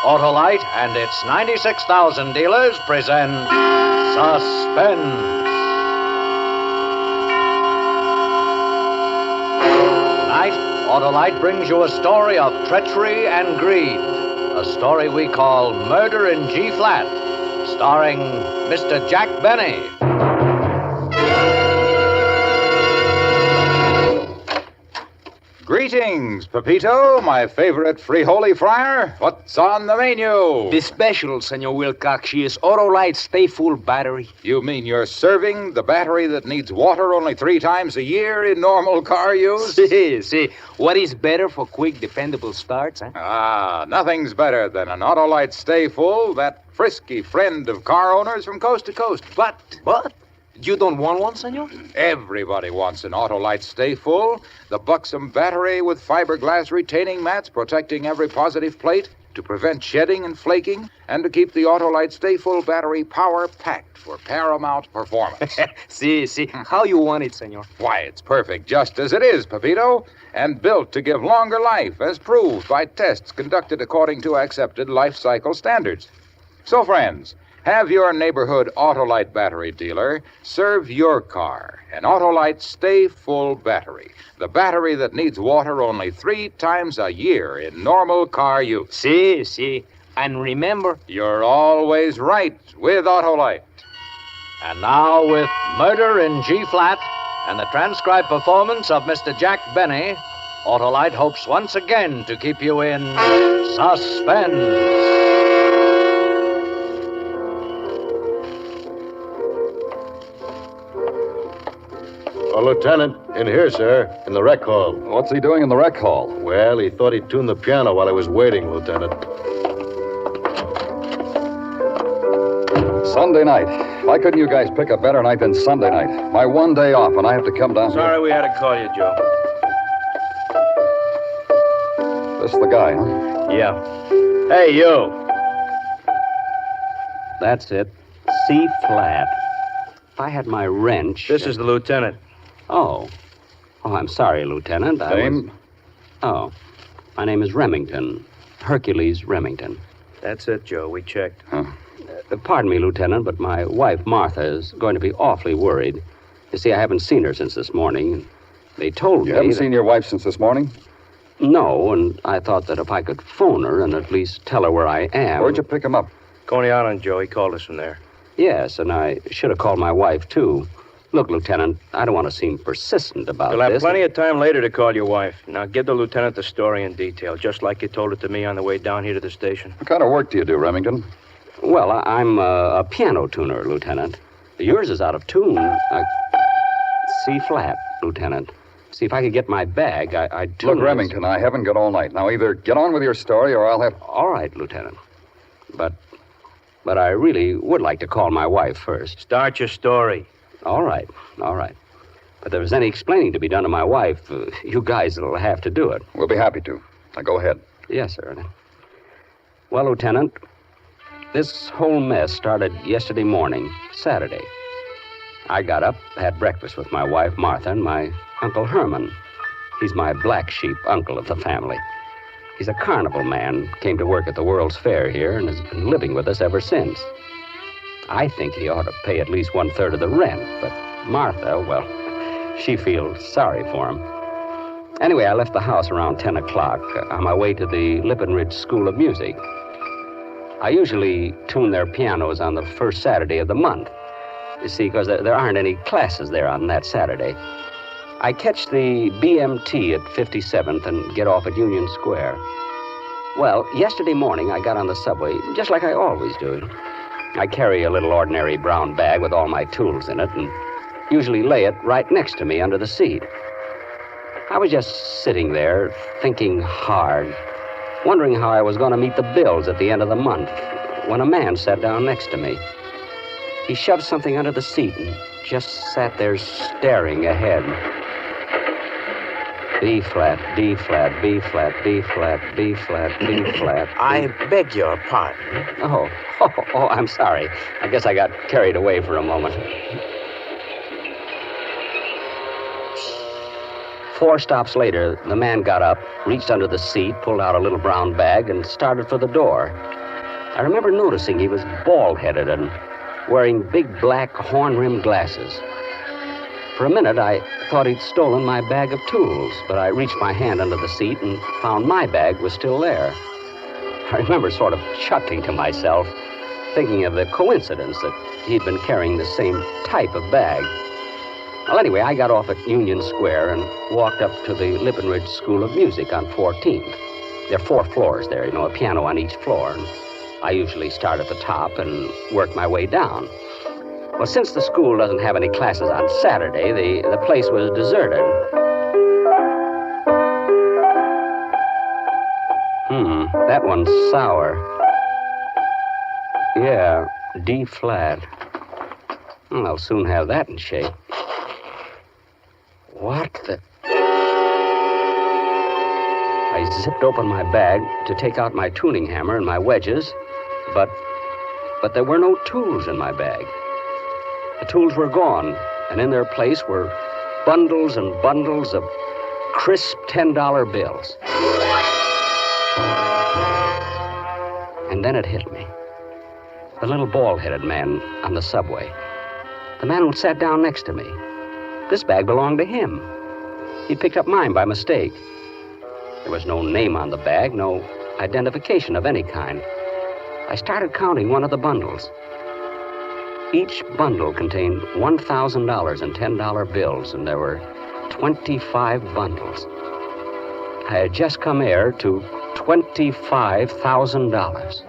Autolite and its 96,000 dealers present Suspense. Tonight, Autolite brings you a story of treachery and greed. A story we call Murder in G-Flat, starring Mr. Jack Benny. Greetings, Pepito, my favorite free holy friar. What's on the menu? The special, Senor Wilcox, is Autolite Stay Full Battery. You mean you're serving the battery that needs water only 3 times a year in normal car use? See. What is better for quick, dependable starts, huh? Nothing's better than an Autolite Stay Full, that frisky friend of car owners from coast to coast. But You don't want one, senor? everybody wants an Autolite Stay Full, the buxom battery with fiberglass retaining mats protecting every positive plate to prevent shedding and flaking, and to keep the Autolite Stay Full battery power-packed for paramount performance. See. How you want it, senor? Why, it's perfect just as it is, Pepito, and built to give longer life, as proved by tests conducted according to accepted life cycle standards. So, friends, have your neighborhood Autolite battery dealer serve your car an Autolite Stay Full battery, the battery that needs water only 3 times a year in normal car use. See. And remember, You're always right with Autolite. And now, with Murder in G-Flat and the transcribed performance of Mr. Jack Benny, Autolite hopes once again to keep you in suspense. Lieutenant, in here, sir, in the rec hall. What's he doing in the rec hall? Well, he thought he'd tune the piano while I was waiting, Lieutenant. Sunday night. Why couldn't you guys pick a better night than Sunday night? My one day off, and I have to come down here. Sorry we had to call you, Joe. This the guy, huh? Yeah. Hey, you. that's it. C flat. If I had my wrench... This is the lieutenant. Oh, I'm sorry, Lieutenant. Name? My name is Remington. Hercules Remington. That's it, Joe. We checked. Pardon me, Lieutenant, but my wife, Martha, is going to be awfully worried. You see, I haven't seen her since this morning. They told me... You haven't seen your wife since this morning? No, and I thought that if I could phone her and at least tell her where I am... Where'd you pick him up? Coney Island, Joe. He called us from there. Yes, and I should have called my wife, too. Look, Lieutenant, I don't want to seem persistent about You'll have this. plenty of time later to call your wife. Now, give the lieutenant the story in detail, just like you told it to me on the way down here to the station. What kind of work do you do, Remington? Well, I'm a piano tuner, Lieutenant. Yours is out of tune. C flat, Lieutenant. See, if I could get my bag, I'd tune Look, Remington, I haven't got all night. Now, either get on with your story or I'll have... All right, Lieutenant. But I really would like to call my wife first. Start your story. All right. But if there's any explaining to be done to my wife, you guys will have to do it. We'll be happy to. Now, go ahead. Yes, sir. Well, Lieutenant, this whole mess started yesterday morning, Saturday. I got up, had breakfast with my wife, Martha, and my Uncle Herman. He's my black sheep uncle of the family. He's a carnival man, came to work at the World's Fair here, and has been living with us ever since. I think he ought to pay at least 1/3 of the rent, but Martha, well, she feels sorry for him. Anyway, I left the house around 10 o'clock on my way to the Lippin Ridge School of Music. I usually tune their pianos on the first Saturday of the month. You see, because there aren't any classes there on that Saturday. I catch the BMT at 57th and get off at Union Square. Well, yesterday morning I got on the subway, just like I always do. I carry a little ordinary brown bag with all my tools in it and usually lay it right next to me under the seat. I was just sitting there, thinking hard, wondering how I was going to meet the bills at the end of the month, when a man sat down next to me. He shoved something under the seat and just sat there staring ahead. B flat, D flat, B flat, B flat, B flat, B flat. I beg your pardon. Oh, I'm sorry. I guess I got carried away for a moment. 4 stops later, the man got up, reached under the seat, pulled out a little brown bag, and started for the door. I remember noticing he was bald-headed and wearing big black horn-rimmed glasses. For a minute, I thought he'd stolen my bag of tools, but I reached my hand under the seat and found my bag was still there. I remember sort of chuckling to myself, thinking of the coincidence that he'd been carrying the same type of bag. Well, anyway, I got off at Union Square and walked up to the Lippenridge School of Music on 14th. There are 4 floors there, a piano on each floor. And I usually start at the top and work my way down. Well, since the school doesn't have any classes on Saturday, the place was deserted. That one's sour. Yeah, D flat. Well, I'll soon have that in shape. What the... I zipped open my bag to take out my tuning hammer and my wedges, but there were no tools in my bag. The tools were gone, and in their place were bundles and bundles of crisp $10 bills. And then it hit me. The little bald-headed man on the subway. The man who sat down next to me. This bag belonged to him. He picked up mine by mistake. There was no name on the bag, no identification of any kind. I started counting one of the bundles. Each bundle contained $1,000 in $10 bills, and there were 25 bundles. I had just come heir to $25,000.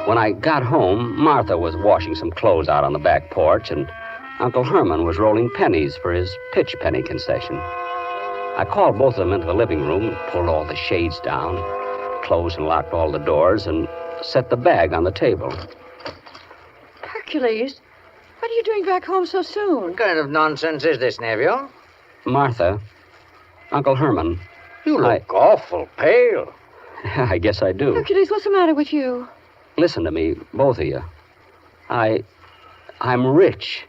When I got home, Martha was washing some clothes out on the back porch, and Uncle Herman was rolling pennies for his pitch penny concession. I called both of them into the living room, pulled all the shades down, closed and locked all the doors, and set the bag on the table. Hercules, what are you doing back home so soon? What kind of nonsense is this, nephew? Martha, Uncle Herman. You look awful pale. I guess I do. Hercules, what's the matter with you? Listen to me, both of you. I'm rich.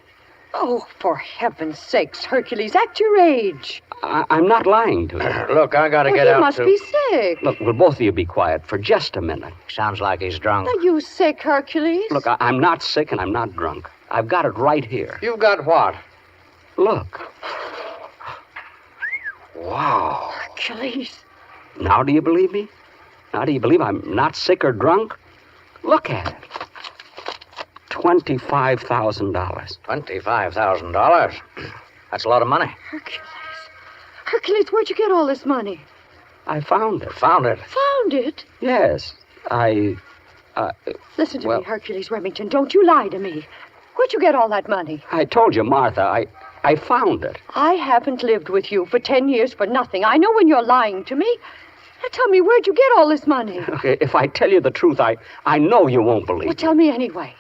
Oh, for heaven's sakes, Hercules, act your age. I'm not lying to you. Look, I gotta get you out must be sick. Look, will both of you be quiet for just a minute? Sounds like he's drunk. Are you sick, Hercules? Look, I'm not sick and I'm not drunk. I've got it right here. You've got what? Look. Wow. Hercules. Now do you believe me? Now do you believe I'm not sick or drunk? Look at it. $25,000. $25,000? That's a lot of money. Hercules, where'd you get all this money? I found it. Found it? Found it? Yes. Listen to me, Hercules Remington. Don't you lie to me. Where'd you get all that money? I told you, Martha. I found it. I haven't lived with you for 10 years for nothing. I know when you're lying to me. Now tell me, where'd you get all this money? Okay, if I tell you the truth, I know you won't believe Well, tell me anyway.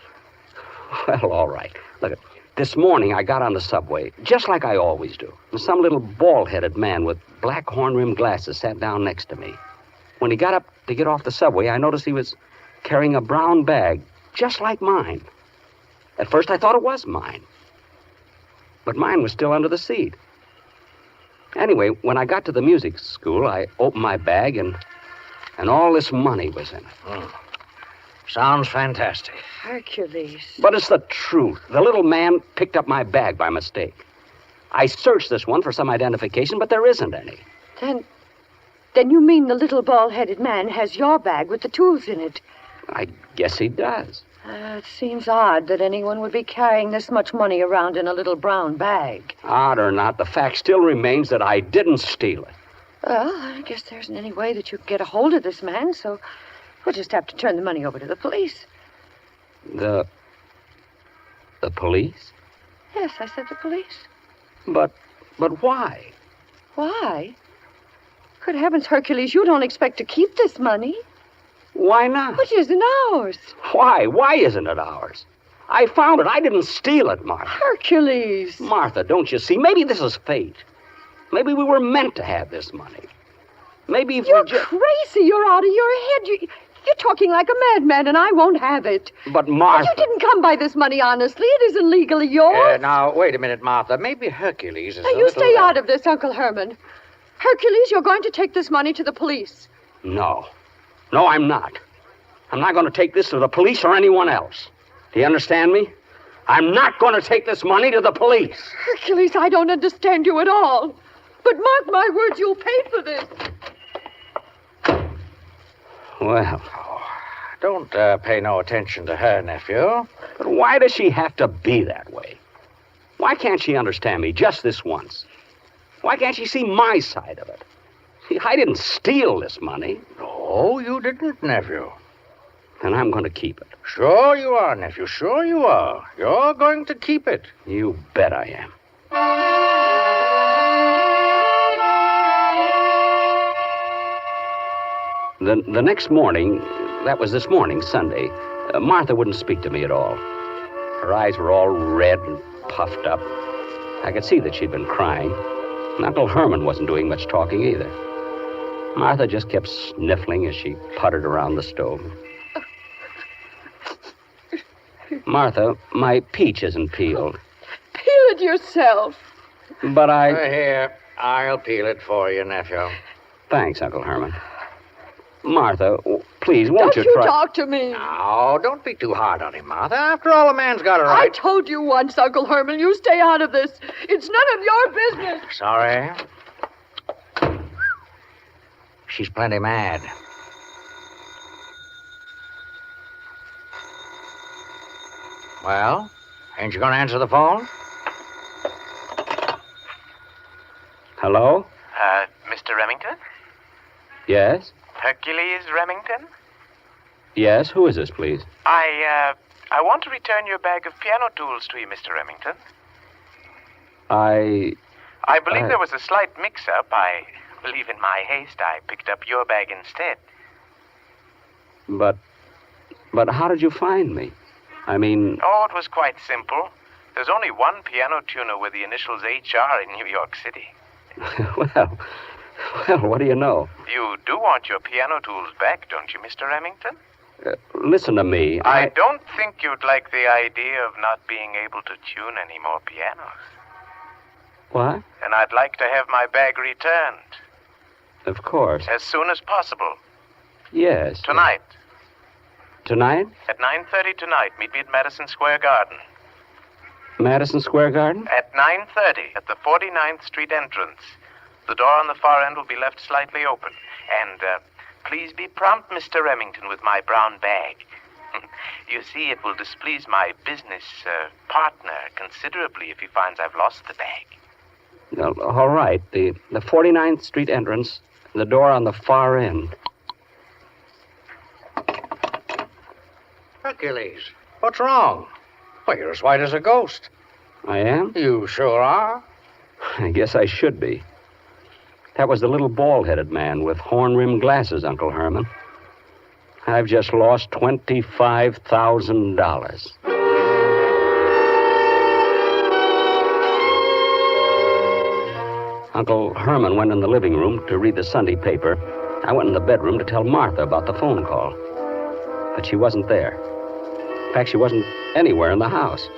Well, all right. Look, this morning I got on the subway, just like I always do. And some little bald-headed man with black horn-rimmed glasses sat down next to me. When he got up to get off the subway, I noticed he was carrying a brown bag, just like mine. At first I thought it was mine. But mine was still under the seat. Anyway, when I got to the music school, I opened my bag, and all this money was in it. Sounds fantastic. Hercules. But it's the truth. The little man picked up my bag by mistake. I searched this one for some identification, but there isn't any. Then you mean the little bald-headed man has your bag with the tools in it? I guess he does. It seems odd that anyone would be carrying this much money around in a little brown bag. Odd or not, the fact still remains that I didn't steal it. Well, I guess there isn't any way that you can get a hold of this man, so we'll just have to turn the money over to the police. The police? Yes, I said the police. But why? Why? Good heavens, Hercules, you don't expect to keep this money. Why not? But it isn't ours. Why? Why isn't it ours? I found it. I didn't steal it, Martha. Hercules. Martha, don't you see? Maybe this is fate. Maybe we were meant to have this money. Maybe if You're we just... crazy. You're out of your head. You're talking like a madman, and I won't have it. But, Martha... You didn't come by this money honestly. It isn't legally yours. Now, wait a minute, Martha. Maybe Hercules is Now, a you little... stay out of this, Uncle Herman. Hercules, you're going to take this money to the police. No. No, I'm not. I'm not going to take this to the police or anyone else. Do you understand me? I'm not going to take this money to the police. Hercules, I don't understand you at all. But mark my words, you'll pay for this. Well, Don't pay no attention to her, nephew. but why does she have to be that way? Why can't she understand me just this once? Why can't she see my side of it? See, I didn't steal this money, No, you didn't, nephew. and I'm going to keep it. Sure you are, nephew. Sure you are. You're going to keep it. You bet I am. The next morning, that was this morning, Sunday, Martha wouldn't speak to me at all. Her eyes were all red and puffed up. I could see that she'd been crying. And Uncle Herman wasn't doing much talking either. Martha just kept sniffling as she puttered around the stove. Martha, my peach isn't peeled. Peel it yourself. But Here, I'll peel it for you, nephew. Thanks, Uncle Herman. Martha, please, won't Don't you you try... talk to me. Now, don't be too hard on him, Martha. After all, a man's got a I right. told you once, Uncle Herman, you stay out of this. It's none of your business. Sorry. She's plenty mad. Well, ain't you going to answer the phone? Hello? Mr. Remington? Yes? Hercules Remington? Yes, who is this, please? I want to return your bag of piano tools to you, Mr. Remington. I believe there was a slight mix-up. I believe in my haste I picked up your bag instead. But how did you find me? I mean... Oh, it was quite simple. There's only one piano tuner with the initials HR in New York City. well, what do you know? You do want your piano tools back, don't you, Mr. Remington? Listen to me. I don't think you'd like the idea of not being able to tune any more pianos. What? And I'd like to have my bag returned. Of course. As soon as possible. Yes. Tonight. Tonight? At 9:30 tonight. Meet me at Madison Square Garden. Madison Square Garden? At 9:30 at the 49th Street entrance. The door on the far end will be left slightly open. And, please be prompt, Mr. Remington, with my brown bag. You see, it will displease my business partner considerably if he finds I've lost the bag. No, all right. The 49th Street entrance, the door on the far end. Hercules, what's wrong? Well, you're as white as a ghost. I am? You sure are. I guess I should be. That was the little bald-headed man with horn-rimmed glasses, Uncle Herman. I've just lost $25,000. Uncle Herman went in the living room to read the Sunday paper. I went in the bedroom to tell Martha about the phone call. But she wasn't there. In fact, she wasn't anywhere in the house.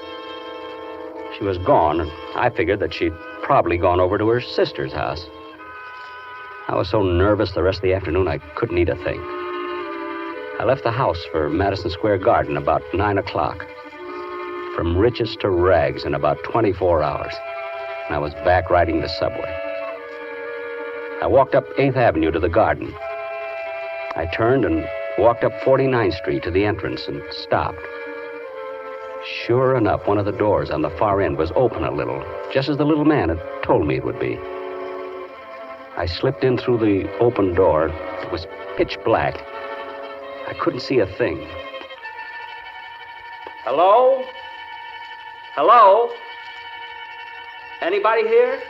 She was gone, and I figured that she'd probably gone over to her sister's house. I was so nervous the rest of the afternoon I couldn't eat a thing. I left the house for Madison Square Garden about 9 o'clock. From riches to rags in about 24 hours. And I was back riding the subway. I walked up 8th Avenue to the garden. I turned and walked up 49th Street to the entrance and stopped. Sure enough, one of the doors on the far end was open a little, just as the little man had told me it would be. I slipped in through the open door. It was pitch black. I couldn't see a thing. Hello? Hello? Anybody here?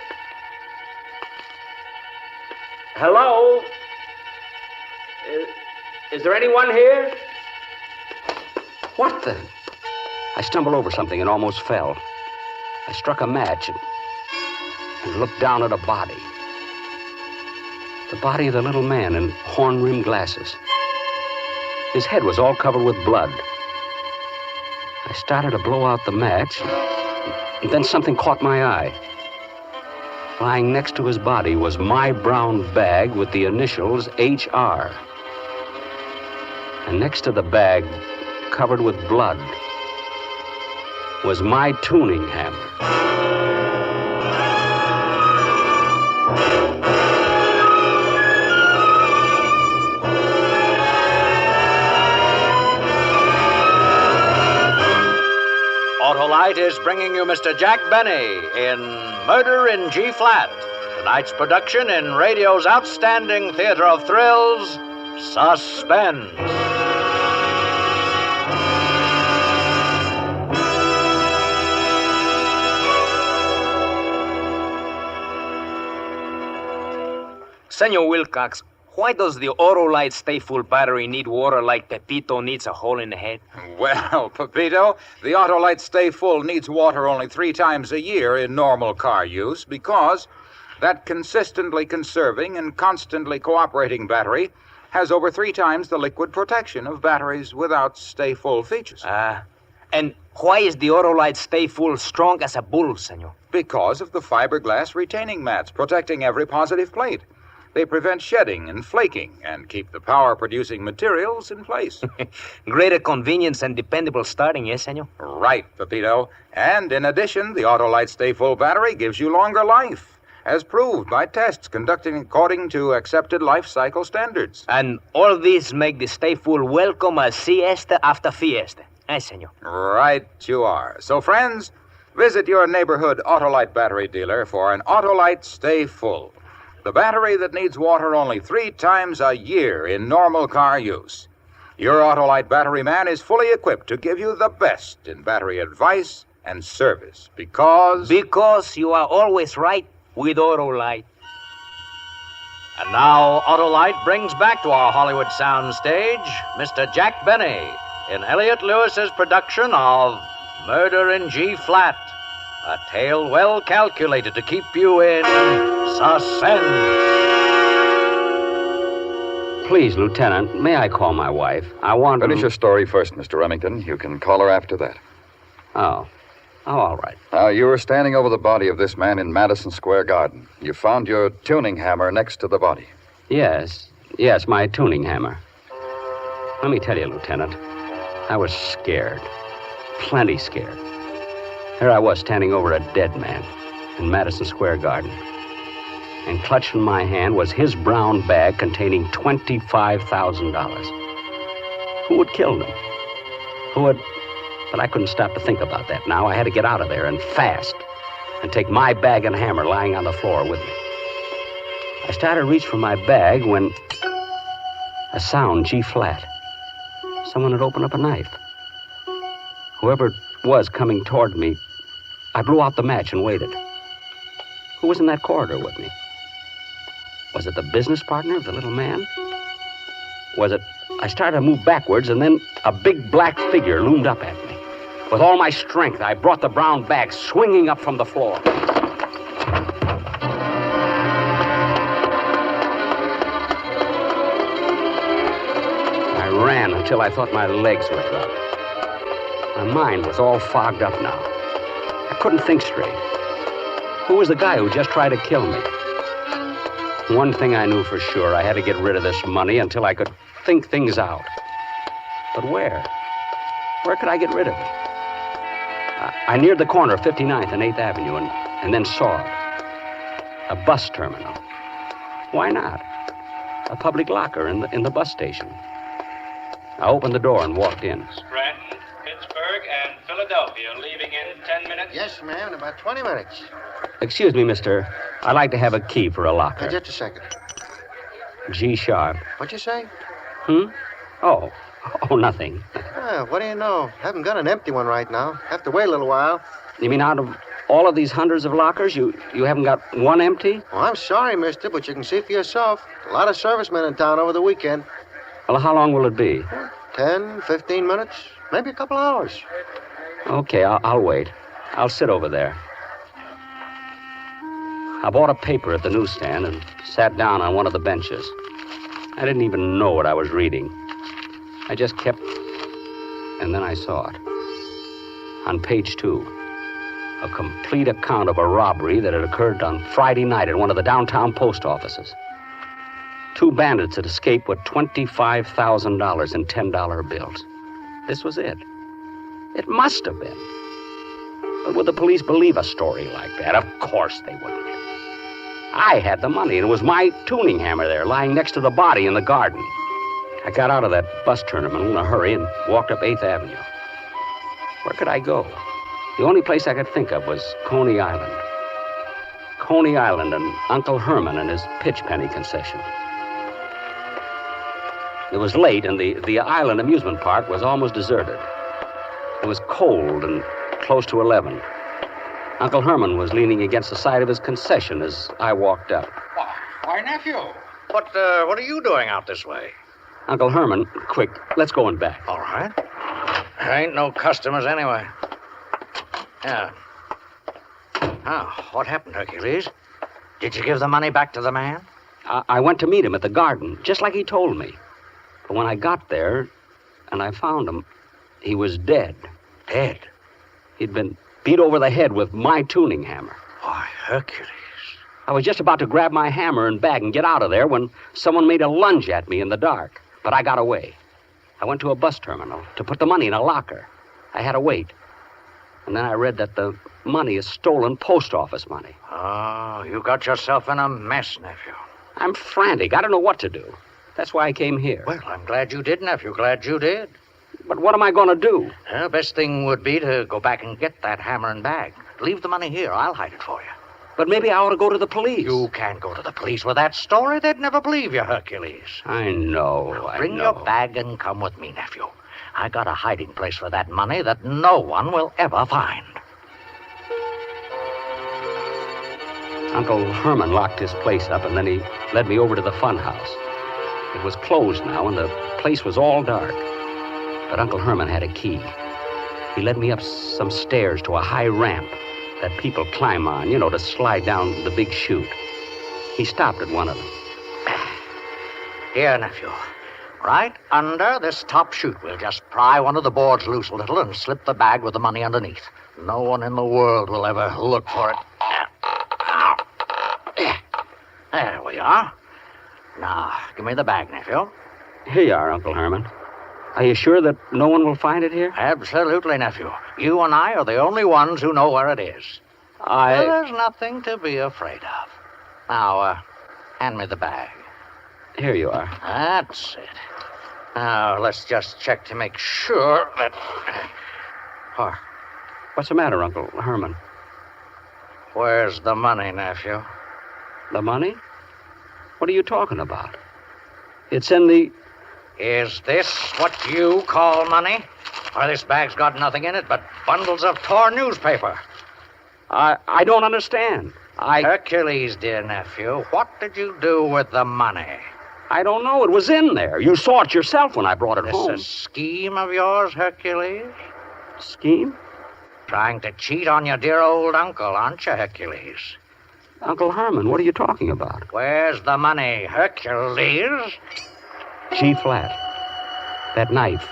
Hello? Is there anyone here? What the? I stumbled over something and almost fell. I struck a match and looked down at a body. The body of the little man in horn-rimmed glasses. His head was all covered with blood. I started to blow out the match, and then something caught my eye. Lying next to his body was my brown bag with the initials HR. And next to the bag, covered with blood, was my tuning hammer. Autolite is bringing you Mr. Jack Benny in Murder in G-Flat, tonight's production in radio's outstanding theater of thrills, Suspense. Senor Wilcox, why does the Autolite Stay Full battery need water like Pepito needs a hole in the head? Well, Pepito, the Autolite Stay Full needs water only 3 times a year in normal car use because that consistently conserving and constantly cooperating battery has over 3 times the liquid protection of batteries without Stay Full features. And why is the Autolite Stay Full strong as a bull, senor? Because of the fiberglass retaining mats protecting every positive plate. They prevent shedding and flaking and keep the power-producing materials in place. Greater convenience and dependable starting, yes, senor? Right, Pepito. And in addition, the Autolite Stay Full battery gives you longer life, as proved by tests conducted according to accepted life cycle standards. And all these make the Stay Full welcome a siesta after fiesta. Eh, senor? Right you are. So, friends, visit your neighborhood Autolite battery dealer for an Autolite Stay Full. The battery that needs water only 3 times a year in normal car use. Your Autolite battery man is fully equipped to give you the best in battery advice and service because... Because you are always right with Autolite. And now, Autolite brings back to our Hollywood soundstage Mr. Jack Benny in Elliot Lewis's production of Murder in G-Flat, a tale well calculated to keep you in suspense. Please, Lieutenant, may I call my wife? I want to... Finish your story first, Mr. Remington. You can call her after that. Oh, all right. Now, you were standing over the body of this man in Madison Square Garden. You found your tuning hammer next to the body. Yes, my tuning hammer. Let me tell you, Lieutenant, I was scared. Plenty scared. Here I was standing over a dead man in Madison Square Garden. And clutched in my hand was his brown bag containing $25,000. Who had killed him? But I couldn't stop to think about that now. I had to get out of there, and fast, and take my bag and hammer lying on the floor with me. I started to reach for my bag when a sound, G-flat. Someone had opened up a knife. Whoever it was coming toward me, I blew out the match and waited. Who was in that corridor with me? Was it the business partner of the little man? I started to move backwards, and then a big black figure loomed up at me. With all my strength, I brought the brown bag swinging up from the floor. I ran until I thought my legs would drop. My mind was all fogged up now. I couldn't think straight. Who was the guy who just tried to kill me? One thing I knew for sure, I had to get rid of this money until I could think things out. But where? Where could I get rid of it? I neared the corner of 59th and 8th Avenue and then saw it. A bus terminal. Why not? A public locker in the bus station. I opened the door and walked in. Scranton, Pittsburgh, and Philadelphia leaving in 10 minutes? Yes, ma'am, in about 20 minutes. Excuse me, mister. I'd like to have a key for a locker. Just a second. G sharp. What'd you say? Oh, nothing. What do you know? Haven't got an empty one right now. Have to wait a little while. You mean out of all of these hundreds of lockers, you haven't got one empty? Well, I'm sorry, mister, but you can see for yourself. A lot of servicemen in town over the weekend. Well, how long will it be? 10, 15 minutes, maybe a couple hours. Okay, I'll wait. I'll sit over there. I bought a paper at the newsstand and sat down on one of the benches. I didn't even know what I was reading. I just kept... And then I saw it. On page 2, a complete account of a robbery that had occurred on Friday night at one of the downtown post offices. 2 bandits had escaped with $25,000 in $10 bills. This was it. It must have been. But would the police believe a story like that? Of course they wouldn't. I had the money, and it was my tuning hammer there, lying next to the body in the garden. I got out of that bus terminal in a hurry and walked up 8th Avenue. Where could I go? The only place I could think of was Coney Island. Coney Island and Uncle Herman and his pitch penny concession. It was late, and the island amusement park was almost deserted. It was cold and close to 11. Uncle Herman was leaning against the side of his concession as I walked up. Why, nephew, what are you doing out this way? Uncle Herman, quick, let's go in back. All right. There ain't no customers anyway. Yeah. Oh, what happened, Hercules? Did you give the money back to the man? I went to meet him at the garden, just like he told me. But when I got there and I found him, he was dead. Dead? He'd been beat over the head with my tuning hammer. Why, Hercules. I was just about to grab my hammer and bag and get out of there when someone made a lunge at me in the dark. But I got away. I went to a bus terminal to put the money in a locker. I had to wait. And then I read that the money is stolen post office money. Oh, you got yourself in a mess, nephew. I'm frantic. I don't know what to do. That's why I came here. Well, I'm glad you did, nephew. Glad you did. But what am I going to do? The best thing would be to go back and get that hammer and bag. Leave the money here. I'll hide it for you. But maybe I ought to go to the police. You can't go to the police with that story. They'd never believe you, Hercules. I know. Bring your bag and come with me, nephew. I got a hiding place for that money that no one will ever find. Uncle Herman locked his place up, and then he led me over to the fun house. It was closed now, and the place was all dark. But Uncle Herman had a key. He led me up some stairs to a high ramp that people climb on, to slide down the big chute. He stopped at one of them. Here, nephew. Right under this top chute, we'll just pry one of the boards loose a little and slip the bag with the money underneath. No one in the world will ever look for it. There we are. Now, give me the bag, nephew. Here you are, Uncle Herman. Are you sure that no one will find it here? Absolutely, nephew. You and I are the only ones who know where it is. Well, there's nothing to be afraid of. Now, hand me the bag. Here you are. That's it. Now, let's just check to make sure that... What's the matter, Uncle Herman? Where's the money, nephew? The money? What are you talking about? It's in the... Is this what you call money? Or this bag's got nothing in it but bundles of torn newspaper? I don't understand. Hercules, dear nephew, what did you do with the money? I don't know. It was in there. You saw it yourself when I brought it home. This a scheme of yours, Hercules? Scheme? Trying to cheat on your dear old uncle, aren't you, Hercules? Uncle Herman, what are you talking about? Where's the money, Hercules? G-flat. That knife.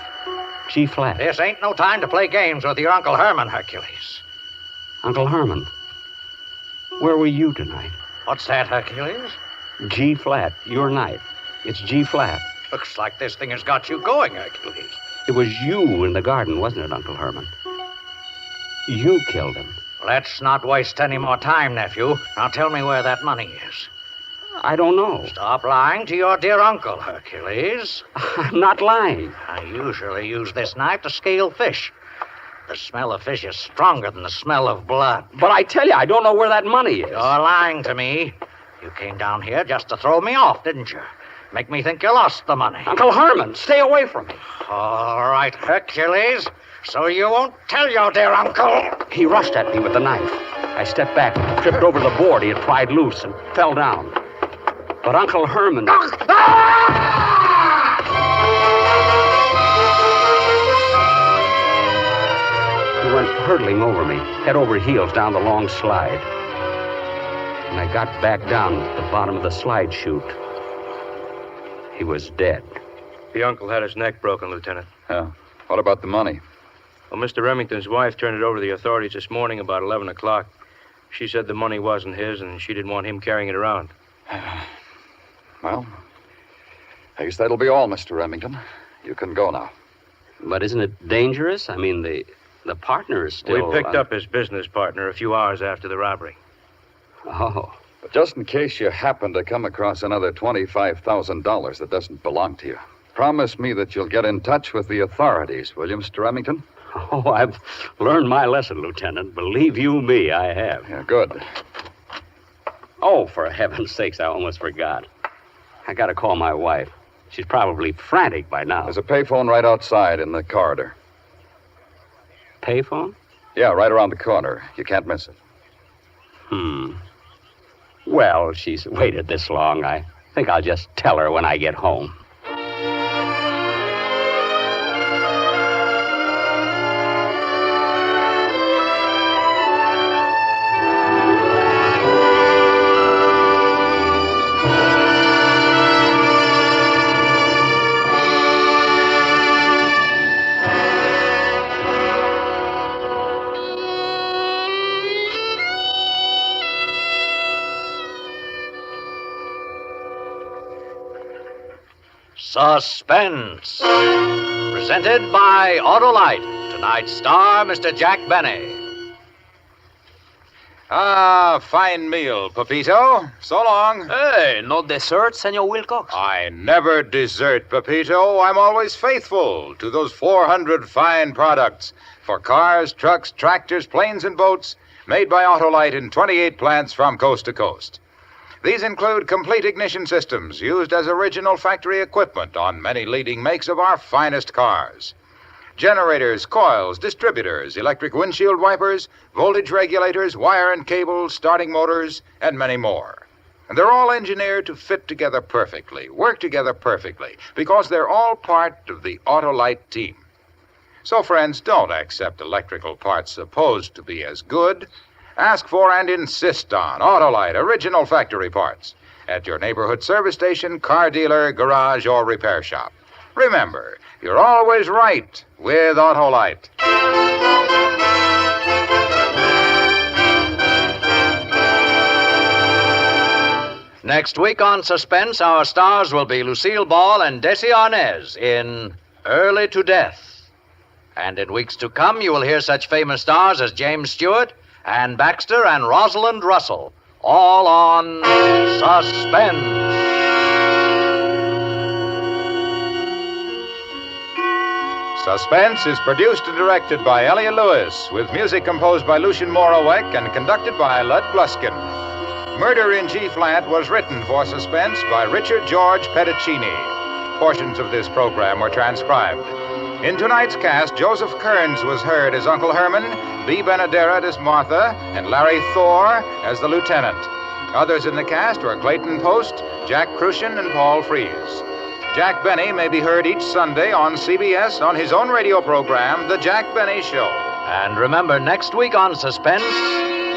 G-flat. This ain't no time to play games with your Uncle Herman, Hercules. Uncle Herman, where were you tonight? What's that, Hercules? G-flat. Your knife. It's G-flat. Looks like this thing has got you going, Hercules. It was you in the garden, wasn't it, Uncle Herman? You killed him. Let's not waste any more time, nephew. Now tell me where that money is. I don't know. Stop lying to your dear uncle, Hercules. I'm not lying. I usually use this knife to scale fish. The smell of fish is stronger than the smell of blood. But I tell you, I don't know where that money is. You're lying to me. You came down here just to throw me off, didn't you? Make me think you lost the money. Uncle Herman, stay away from me. All right, Hercules. So you won't tell your dear uncle. He rushed at me with the knife. I stepped back, tripped over the board he had pried loose, and fell down. But Uncle Herman... He went hurtling over me, head over heels down the long slide. When I got back down at the bottom of the slide chute, he was dead. The uncle had his neck broken, Lieutenant. Yeah. What about the money? Well, Mr. Remington's wife turned it over to the authorities this morning about 11 o'clock. She said the money wasn't his, and she didn't want him carrying it around. Well, I guess that'll be all, Mr. Remington. You can go now. But isn't it dangerous? I mean, the partner is still... We picked up his business partner a few hours after the robbery. Oh. But just in case you happen to come across another $25,000 that doesn't belong to you, promise me that you'll get in touch with the authorities, will you, Mr. Remington? Oh, I've learned my lesson, Lieutenant. Believe you me, I have. Yeah, good. Oh, for heaven's sakes, I almost forgot. I gotta call my wife. She's probably frantic by now. There's a payphone right outside in the corridor. Payphone? Yeah, right around the corner. You can't miss it. Well, she's waited this long. I think I'll just tell her when I get home. Suspense. Presented by Autolite. Tonight's star, Mr. Jack Benny. Ah, fine meal, Pepito. So long. Hey, no dessert, Senor Wilcox? I never desert, Pepito. I'm always faithful to those 400 fine products for cars, trucks, tractors, planes, and boats made by Autolite in 28 plants from coast to coast. These include complete ignition systems used as original factory equipment on many leading makes of our finest cars. Generators, coils, distributors, electric windshield wipers, voltage regulators, wire and cable, starting motors, and many more. And they're all engineered to fit together perfectly, work together perfectly, because they're all part of the Autolite team. So, friends, don't accept electrical parts supposed to be as good. Ask for and insist on Autolite original factory parts at your neighborhood service station, car dealer, garage, or repair shop. Remember, you're always right with Autolite. Next week on Suspense, our stars will be Lucille Ball and Desi Arnaz in Early to Death. And in weeks to come, you will hear such famous stars as James Stewart, Ann Baxter, and Rosalind Russell, all on Suspense. Suspense is produced and directed by Elliot Lewis, with music composed by Lucien Moravec and conducted by Lud Bluskin. Murder in G-Flat was written for Suspense by Richard George Petticini. Portions of this program were transcribed. In tonight's cast, Joseph Kearns was heard as Uncle Herman, Bea Benaderet as Martha, and Larry Thor as the lieutenant. Others in the cast were Clayton Post, Jack Crucian, and Paul Fries. Jack Benny may be heard each Sunday on CBS on his own radio program, The Jack Benny Show. And remember, next week on Suspense,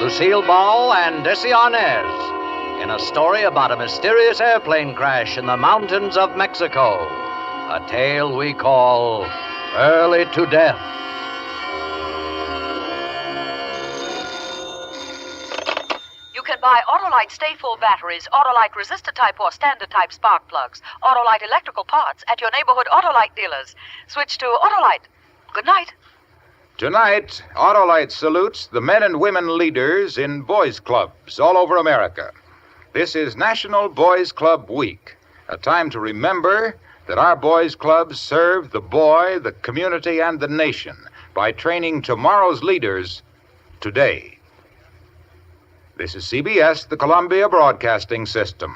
Lucille Ball and Desi Arnaz in a story about a mysterious airplane crash in the mountains of Mexico. A tale we call Early to Death. You can buy Autolite Stay-Full batteries, Autolite resistor-type or standard-type spark plugs, Autolite electrical parts at your neighborhood Autolite dealers. Switch to Autolite. Good night. Tonight, Autolite salutes the men and women leaders in boys' clubs all over America. This is National Boys Club Week, a time to remember that our boys' clubs serve the boy, the community, and the nation by training tomorrow's leaders today. This is CBS, the Columbia Broadcasting System.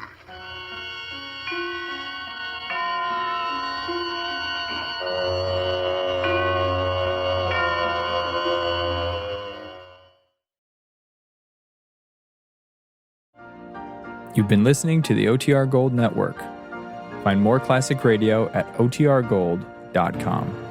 You've been listening to the OTR Gold Network. Find more classic radio at otrgold.com.